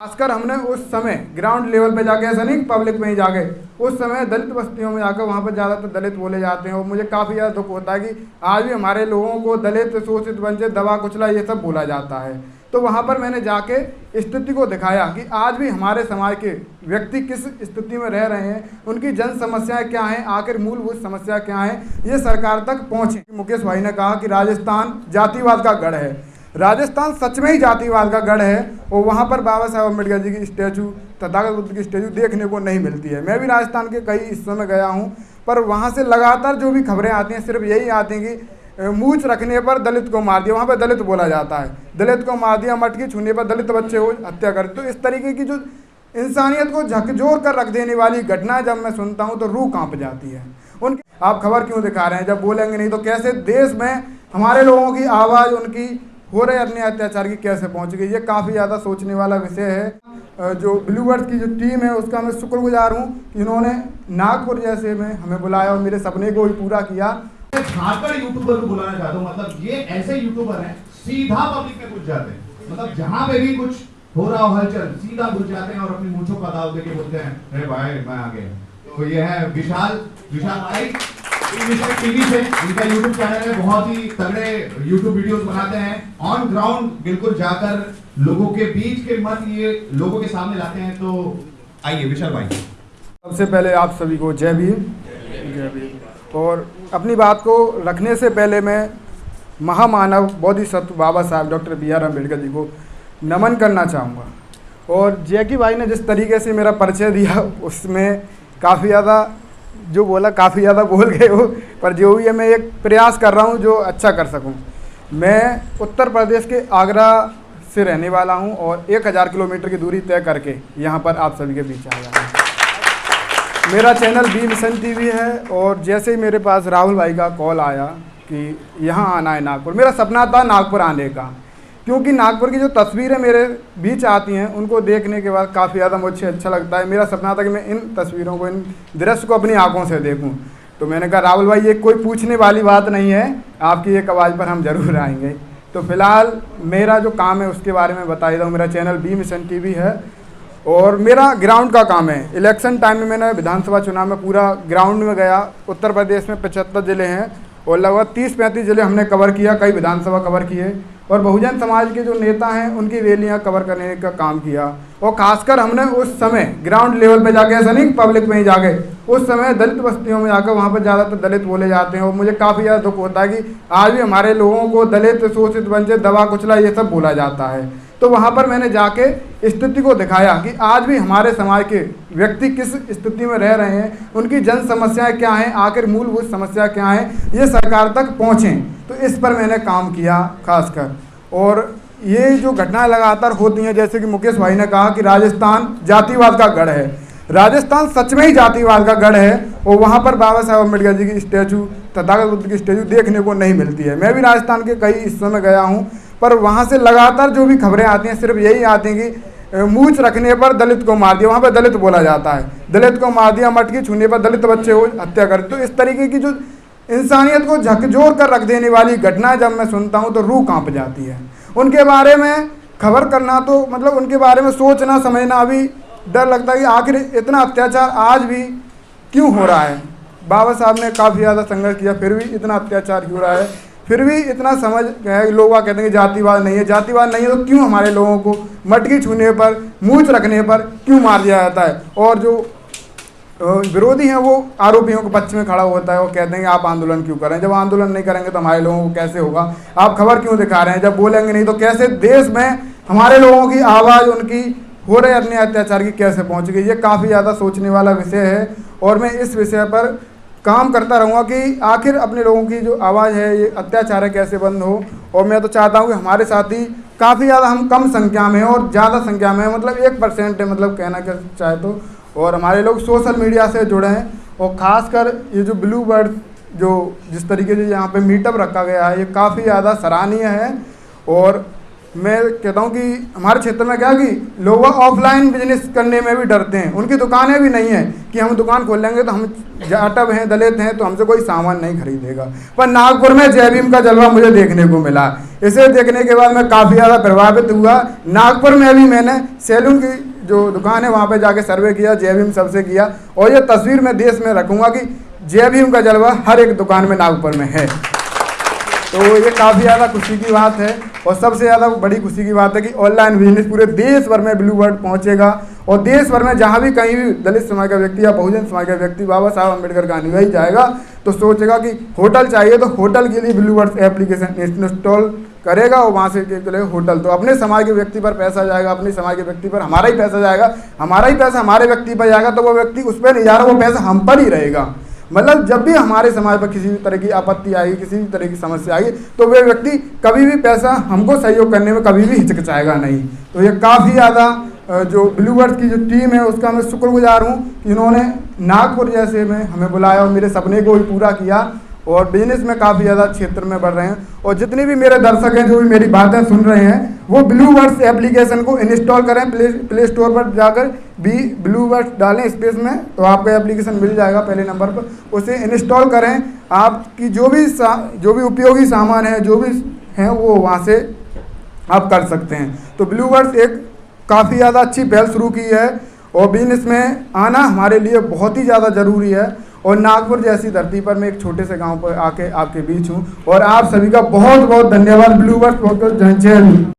खासकर हमने उस समय ग्राउंड लेवल पे जाके, ऐसा नहीं पब्लिक में ही जाके, उस समय दलित बस्तियों में जाकर वहाँ पर ज़्यादातर दलित बोले जाते हैं और मुझे काफ़ी ज़्यादा दुख होता है कि आज भी हमारे लोगों को दलित, शोषित, वंचित, दबा कुचला ये सब बोला जाता है। तो वहाँ पर मैंने जाके स्थिति को दिखाया कि आज भी हमारे समाज के व्यक्ति किस स्थिति में रह रहे हैं, उनकी जन समस्याएं क्या हैं, आखिर मूलभूत समस्या क्या है, ये सरकार तक पहुँचे। मुकेश भाई ने कहा कि राजस्थान जातिवाद का गढ़ है। राजस्थान सच में ही जातिवाद का गढ़ है और वहाँ पर बाबा साहब अम्बेडकर जी की स्टैचू, तथागत बुद्ध की स्टैचू देखने को नहीं मिलती है। मैं भी राजस्थान के कई हिस्सों में गया हूँ, पर वहाँ से लगातार जो भी खबरें आती हैं सिर्फ यही आती हैं कि मूछ रखने पर दलित को मार दिया, वहाँ पर दलित बोला जाता है, दलित को मार दिया, मटकी छूने पर दलित बच्चे को हत्या कर। तो इस तरीके की जो इंसानियत को झकझोर कर रख देने वाली घटनाएं जब मैं सुनता हूँ तो रूह काँप जाती है। उनकी आप खबर क्यों दिखा रहे हैं? जब बोलेंगे नहीं तो कैसे देश में हमारे लोगों की आवाज़, उनकी हो रहे अन्य अत्याचार की कैसे पहुंच गई? ये काफ़ी ज़्यादा सोचने वाला विषय है। जो ब्लूबर्ड्स की जो टीम है उसका मैं शुक्रगुजार हूँ कि इन्होंने नागपुर जैसे में हमें बुलाया और मेरे सपने को भी पूरा किया। झारखंड यूट्यूबर को बुलाना चाहता हूँ, मतलब ये ऐसे यूट्यूबर हैं सीधा पब्लिक में घुस जाते हैं, मतलब जहाँ पे भी कुछ हो रहा हो हलचल सीधा घुस जाते हैं और अपनी मूंछों का दाव देके बोलते हैं अरे भाई मैं आ गया। तो ये है विशाल भाई टीवी से, इनका यूट्यूब चैनल है, बहुत ही तगड़े यूट्यूब वीडियोस बनाते हैं, ऑन ग्राउंड बिल्कुल जाकर लोगों के बीच के मत ये लोगों के सामने लाते हैं। तो आइए विशाल भाई। सबसे पहले आप सभी को जय भीम। और अपनी बात को रखने से पहले मैं महामानव बोधिसत्व बाबा साहब डॉक्टर BR अम्बेडकर जी को नमन करना चाहूँगा। और जैकी भाई ने जिस तरीके से मेरा परिचय दिया उसमें काफ़ी ज़्यादा जो बोला, काफ़ी ज़्यादा बोल गए हो, पर जो भी है मैं एक प्रयास कर रहा हूँ जो अच्छा कर सकूँ। मैं उत्तर प्रदेश के आगरा से रहने वाला हूँ और 1000 किलोमीटर की दूरी तय करके यहाँ पर आप सभी के बीच आया हूँ। मेरा चैनल बी मिशन TV है और जैसे ही मेरे पास राहुल भाई का कॉल आया कि यहाँ आना है नागपुर, मेरा सपना था नागपुर आने का, क्योंकि नागपुर की जो तस्वीरें मेरे बीच आती हैं उनको देखने के बाद काफ़ी ज़्यादा मुझे अच्छा लगता है। मेरा सपना था कि मैं इन तस्वीरों को, इन दृश्य को अपनी आंखों से देखूं। तो मैंने कहा राहुल भाई ये कोई पूछने वाली बात नहीं है, आपकी एक आवाज़ पर हम ज़रूर आएंगे। तो फिलहाल मेरा जो काम है उसके बारे में बता देता हूँ। मेरा चैनल बी मिशन TV है और मेरा ग्राउंड का काम है। इलेक्शन टाइम में मैंने विधानसभा चुनाव में पूरा ग्राउंड में गया। उत्तर प्रदेश में 75 ज़िले हैं और लगभग 30-35 ज़िले हमने कवर किया, कई विधानसभा कवर किए और बहुजन समाज के जो नेता हैं उनकी रैलियां कवर करने का काम किया। और खासकर हमने उस समय ग्राउंड लेवल पे जाके, ऐसा नहीं पब्लिक में ही जाके, उस समय दलित बस्तियों में जाकर वहाँ पर ज़्यादातर दलित बोले जाते हैं और मुझे काफ़ी ज़्यादा दुख होता है कि आज भी हमारे लोगों को दलित, शोषित, वंचित, दबा कुचला ये सब बोला जाता है। तो वहाँ पर मैंने जाके स्थिति को दिखाया कि आज भी हमारे समाज के व्यक्ति किस स्थिति में रह रहे हैं, उनकी जन समस्याएं क्या हैं, आखिर मूलभूत समस्या क्या है, ये सरकार तक पहुँचें। तो इस पर मैंने काम किया खासकर। और ये जो घटनाएं लगातार होती हैं, जैसे कि मुकेश भाई ने कहा कि राजस्थान जातिवाद का गढ़ है। राजस्थान सच में ही जातिवाद का गढ़ है और वहाँ पर बाबा साहब अम्बेडकर जी की स्टैचू, तथागत बुद्ध की स्टैचू देखने को नहीं मिलती है। मैं भी राजस्थान के कई हिस्सों में गया हूँ, पर वहाँ से लगातार जो भी खबरें आती हैं सिर्फ यही आती हैं कि मूछ रखने पर दलित को मार दिया, वहाँ पर दलित बोला जाता है, दलित को मार दिया, मटकी छूने पर दलित बच्चे को हत्या कर। तो इस तरीके की जो इंसानियत को झकझोर कर रख देने वाली घटनाएं जब मैं सुनता हूँ तो रूह काँप जाती है। उनके बारे में खबर करना तो मतलब उनके बारे में सोचना समझना अभी डर लगता है कि आखिर इतना अत्याचार आज भी क्यों हो रहा है। बाबा साहब ने काफ़ी ज़्यादा संघर्ष किया, फिर भी इतना अत्याचार क्यों हो रहा है, फिर भी इतना समझ है। लोग कहते हैं कि जातिवाद नहीं है, जातिवाद नहीं है तो क्यों हमारे लोगों को मटकी छूने पर, मूछ रखने पर क्यों मार दिया जाता है। और जो विरोधी हैं वो आरोपियों के पक्ष में खड़ा होता है, वो कहते हैं कि आप आंदोलन क्यों करें, जब आंदोलन नहीं करेंगे तो हमारे लोगों को कैसे होगा, आप खबर क्यों दिखा रहे हैं, जब बोलेंगे नहीं तो कैसे देश में हमारे लोगों की आवाज़, उनकी हो रहे अन्य अत्याचार की कैसे पहुंच गई। ये काफ़ी ज़्यादा सोचने वाला विषय है और मैं इस विषय पर काम करता रहूँगा कि आखिर अपने लोगों की जो आवाज़ है, ये अत्याचार है, कैसे बंद हो। और मैं तो चाहता हूँ कि हमारे साथी काफ़ी ज़्यादा, हम कम संख्या में और ज़्यादा संख्या में, मतलब 1% है, मतलब कहना क्या चाहे तो, और हमारे लोग सोशल मीडिया से जुड़े हैं। और ख़ासकर ये जो ब्लूबर्ड जो जिस तरीके से यहाँ पे मीटअप रखा गया है ये काफ़ी ज़्यादा सराहनीय है। और मैं कहता हूँ कि हमारे क्षेत्र में क्या कि लोग ऑफलाइन बिजनेस करने में भी डरते हैं, उनकी दुकानें भी नहीं हैं कि हम दुकान खोल लेंगे तो हम जाटव हैं, दलित हैं, तो हमसे कोई सामान नहीं खरीदेगा। पर नागपुर में जय भीम का जलवा मुझे देखने को मिला। इसे देखने के बाद मैं काफ़ी ज़्यादा प्रभावित हुआ। नागपुर में भी मैंने सैलून की जो दुकान है वहाँ पे जाके सर्वे किया, जय भीम सबसे किया, और ये तस्वीर मैं देश में रखूँगा कि जय भीम का जलवा हर एक दुकान में नागपुर में है। तो ये काफ़ी ज़्यादा खुशी की बात है। और सबसे ज़्यादा बड़ी खुशी की बात है कि ऑनलाइन बिजनेस पूरे देश भर में ब्लू वर्ड पहुँचेगा, और देश भर में जहाँ भी कहीं भी दलित समाज का व्यक्ति या बहुजन समाज का व्यक्ति बाबा साहब अम्बेडकर का अनुयायी जाएगा तो सोचेगा कि होटल चाहिए तो होटल के लिए ब्लू वर्ड एप्लीकेशन इंस्टॉल करेगा और वहाँ से चलेगा होटल। तो अपने समाज के व्यक्ति पर पैसा जाएगा, अपने समाज के व्यक्ति पर हमारा ही पैसा जाएगा, हमारा ही पैसा हमारे व्यक्ति पर जाएगा, तो वो व्यक्ति उस पर नहीं जा रहा, वो पैसा हम पर ही रहेगा। मतलब जब भी हमारे समाज पर किसी भी तरह की आपत्ति आएगी, किसी भी तरह की समस्या आएगी, तो वे व्यक्ति कभी भी पैसा हमको सहयोग करने में कभी भी हिचकिचाएगा नहीं। तो ये काफ़ी ज़्यादा जो ब्लू वर्ड की जो टीम है उसका मैं शुक्रगुजार हूँ कि इन्होंने नागपुर जैसे में हमें बुलाया और मेरे सपने को भी पूरा किया, और बिजनेस में काफ़ी ज़्यादा क्षेत्र में बढ़ रहे हैं। और जितने भी मेरे दर्शक हैं जो भी मेरी बातें सुन रहे हैं वो ब्लू वर्ड्स एप्लीकेशन को इंस्टॉल करें, प्ले स्टोर पर जाकर भी ब्लू वर्ड्स डालें स्पेस में, तो आपको एप्लीकेशन मिल जाएगा पहले नंबर पर, उसे इंस्टॉल करें। आपकी जो भी उपयोगी सामान है जो भी हैं वो वहाँ से आप कर सकते हैं। तो ब्लू वर्ड्स एक काफ़ी ज़्यादा अच्छी पहल शुरू की है, और बिजनेस में आना हमारे लिए बहुत ही ज़्यादा ज़रूरी है। और नागपुर जैसी धरती पर मैं एक छोटे से गांव पर आके आपके बीच हूं, और आप सभी का बहुत बहुत धन्यवाद। ब्लू वर्ड्स बहुत जय हिंद।